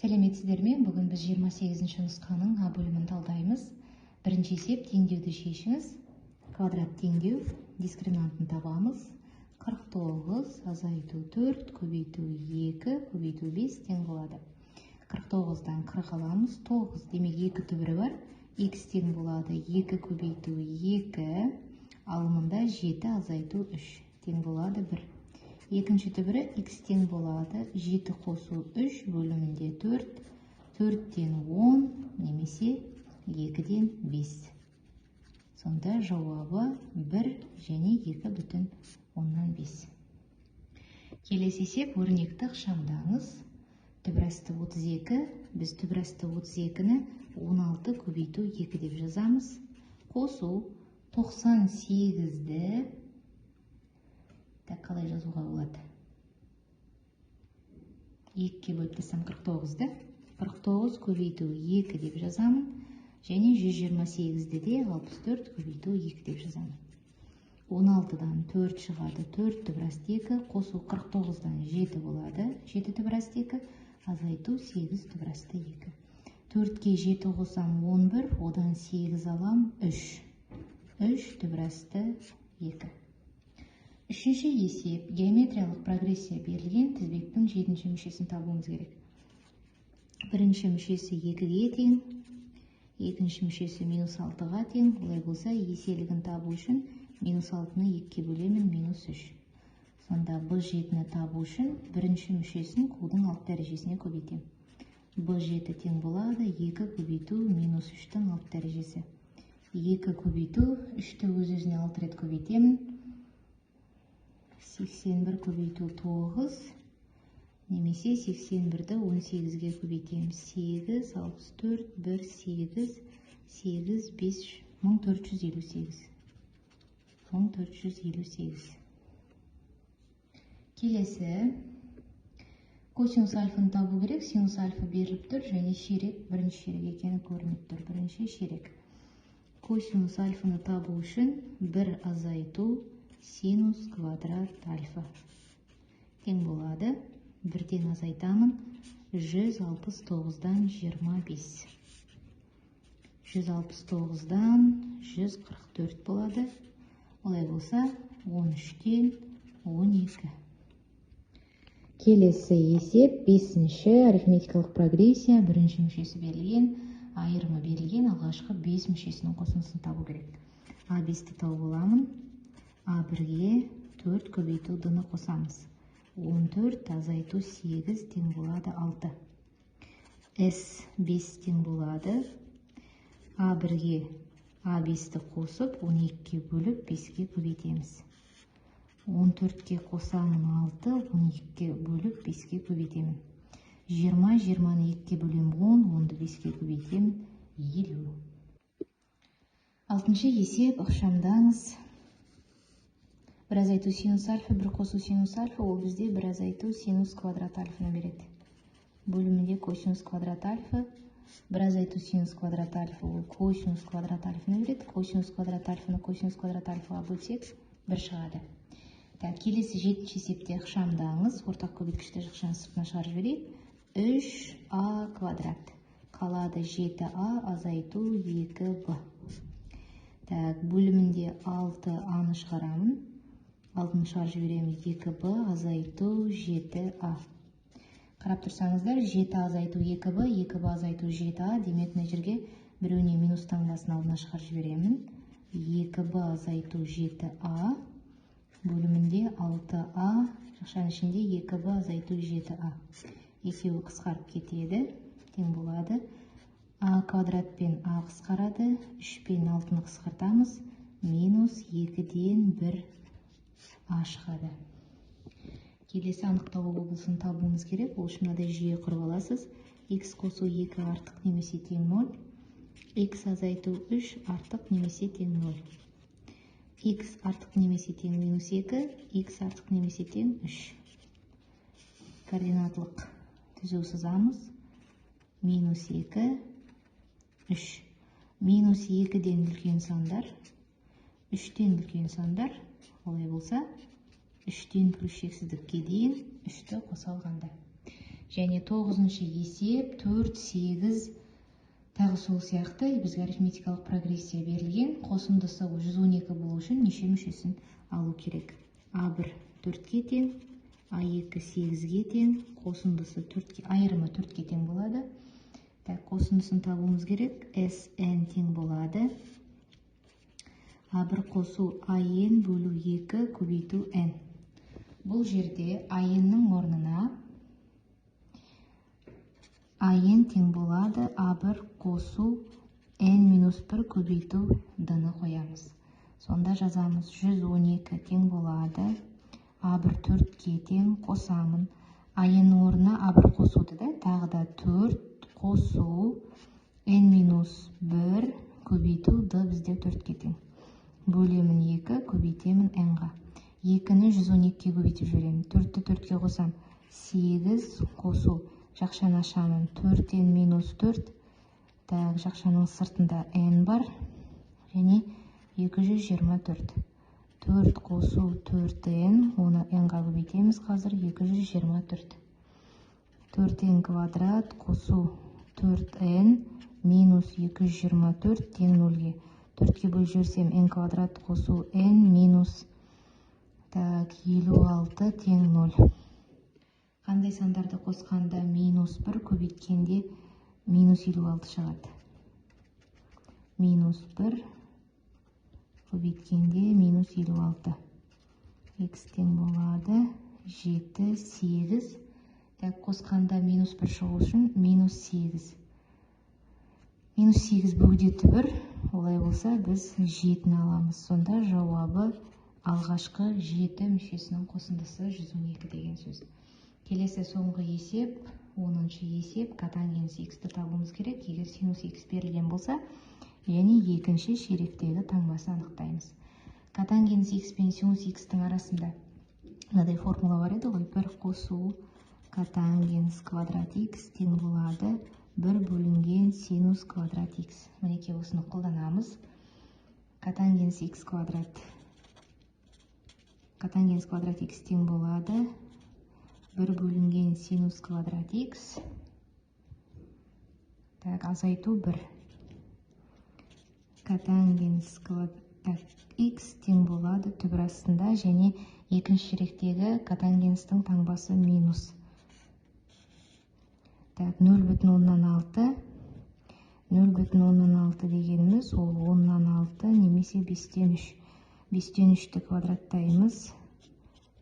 Сәлеметсіздер ме? Бүгін біз 28-ші нұсқаның А бөлімін талдаймыз. Бірінші есеп теңдеуді шешіңіз. Квадрат теңдеу, дискриминантын табамыз. 49 азайту 4 көбейту 2 көбейту 5 тең болады. 49-дан 40 аламыз. 9 демек 2 түбірі бар. X тең болады 2 көбейту 2, ал мұнда 7 азайту 3 тең болады 1. Екінші түбірі x тең болады 7 қосу 3 бөлімінде 4, 4-тен 10 немесе 2-ден 5. Сонда жауабы 1 және 2,5. Келесі есеп өрнекті ықшамдаңыз. Түбірасты 32, біз түбірасты 32-ні 16 көбейту 2 деп жазамыз. Қосу 98-ді қалай жазуға болады? 2-ке бөліп тастасам 49-ді. 49 көбейту 2 деп жазамын. Және 128-ді де 64 көбейту 2 деп жазамын. 16-дан 4 шығады, 4 түбірасты 2, қосу 49-дан 7 болады. 7 түбірасты 2, азайту 8 түбірасты 2. 4-ке 7 қосам 11, одан 8 алам 3. 3 түбірасты 2. Үшінші есеп, геометриялық прогрессия берілген тізбектің 7-ші мүшесін табуымыз керек. Бірінші мүшесі 2-ге тең, екінші мүшесі -6-ға тең. Олай болса, еселігін табу үшін -6-ны 2-ке бөлемін, -3. Сонда b7-ні табу үшін бірінші мүшесін q-дың алты дәрежесіне көбейтем. b7 тең болады 2 көбейту -3-тің алты дәрежесі. 2 көбейту 3-ті өз-өзіне 6 рет көбейтемін. 81 көбейту 9, немесе 81-ді 18-ге көбейтем. 8, 64, 1, 8, 8, 5, 1458. 1458. Келесі, косинус альфаны табу керек. Синус альфа беріліп тұр, және ширек, бірінші ширек екені көрініп тұр. Бірінші ширек. Косинус альфаны табу үшін 1 азайту синус квадрат альфа тең болады. 1-ден азайтамын 169-дан 25. 169-дан 144 болады. Олай болса 13-тен 12. Келесі есеп 5-ші арифметикалық прогрессия. Бірінші мүшесі берілген, айырымы берілген, алғашқы 5 мүшесінің қосындысын табу керек. А5-ті тауып аламын. А1-ге 4 көбейту d-ны қосамыз. 14 азайту 8 тең болады 6. S5 тең болады. А1-ге А5-ті қосып 12-ке бөліп 5-ке көбейтеміз. 14-ке қосамын 6, 12-ке бөліп 5-ке көбейтемін. 20, 20-ны 2-ке бөлем 10, 10-ды 5-ке көбейтемін 50. Алтыншы есеп ықшамдаңыз. 1 азайту синус альфа, 1 қосу синус альфа, ол бізде 1 азайту синус квадрат альфаны береді. Бөлімінде косинус квадрат альфа, 1 азайту синус квадрат альфа, ол косинус квадрат альфаны береді. Косинус квадрат альфаны косинус квадрат альфаға бөлсек, 1 шығады. Келесі 7-ші есепте ықшамдаңыз. Ортақ көбейткішті жақшаны сыртына шығарып жіберейік. 3а квадрат. Қалады 7а азайту 2b. Бөлімінде 6а-ны шығарамын. 6-ны шығарып жіберемін 2b азайту 7а. Қарап тұрсаңыздар, 7а азайту 2b, 2b азайту 7а. Демек, мына жерге біреуіне минус таңбасын алдына шығарып жіберемін. 2b азайту 7а. Бөлімінде 6а, жақшаның ішінде 2b азайту 7а. Екеуі қысқарып кетеді. Тең болады. А квадрат пен а қысқарады. 3 пен 6-ны қысқартамыз. Минус 2-ден 1 а шығады. Келесі анықтау облысын табуымыз керек. Ол үшін мынадай жүйе құрып аласыз. X қосу 2 артық немесе тең 0. X азайту 3 артық немесе тең 0. X артық немесе тең минус 2. X артық немесе тең 3. Координатлық түзу сызамыз. Минус 2, 3. Минус 2-ден үлкен сандар, 3-тен үлкен сандар. Олай болса, 3-тен плюс шексіздікке дейін 3-ті қоса алғанда. және 9-шы есеп 4, 8 тағы сол сияқты бізге арифметикалық прогрессия берілген. Қосындысы 112 болу үшін неше мүшесін алу керек? А1 4-ке тең, А2 8-ге тең, қосындысы 4-ке, айырымы 4-ке тең болады. Қосындысын табуымыз керек. SN тең болады. А1 қосу AN бөлу 2 көбейту N. Бұл жерде AN-нің орнына AN тең болады A1 қосу N-1 көбейту D-ні қоямыз. Сонда жазамыз 112 тең болады. A1 4-ке тең, қосамын. AN-нің орнына A1 қосуды да, тағы да 4 қосу N-1 көбейту D бізде 4-ке тең. Бөлемін 2, көбейтемін N-ға. 2-ні 112-ке көбейтіп жіберемін. 4-ті 4-ке қосам. 8 қосу. Жақшаны ашамын. 4N-4. Жақшаның сыртында N бар. Және 224. 4 қосу 4N. Оны N-ға көбейтеміз қазір. 224. 4N квадрат қосу 4N минус 224 тең 0-ге. 4-ке бөліп жіберсем N квадрат қосу N минус 56 тең 0. Қандай сандарды қосқанда минус 1 көбейткенде минус 56 шығады. Минус 1 көбейткенде минус 56. X тең болады 7, 8. Қосқанда минус 1 шығу үшін минус 8. Минус 8 бөгдеті 1. Олай болса біз 7-ні аламыз. Сонда жауабы алғашқы 7 мүшесінің қосындысы 112 деген сөз. Келесі соңғы есеп, 10-шы есеп, котангенс X-ті табуымыз керек. Егер синус X берілген болса, және екінші шеректегі таңбасын анықтаймыз. Котангенс X пен синус X-тің арасында мынадай формула бар еді ғой. 1 қосу котангенс квадрат X тең болады 1 бөлінген синус квадрат X. Мінеке осыны қолданамыз. Котангенс X квадрат. Котангенс квадрат X тең болады 1 бөлінген синус квадрат X. Азайту 1. Котангенс квадрат X тең болады түбір астында және екінші шеректегі котангенстің таңбасы минус. 0,6. 0,6 дегеніміз ол 10-6 немесе 5-тен 3. 5-тен 3-ті квадраттаймыз.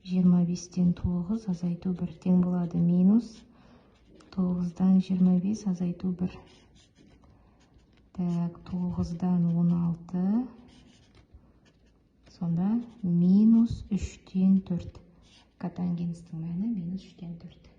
25-тен 9 азайту 1 тең болады минус 9-дан 25 азайту 1. 9-дан 16. Сонда минус 3-тен 4. Котангенстің мәні минус 3-тен 4.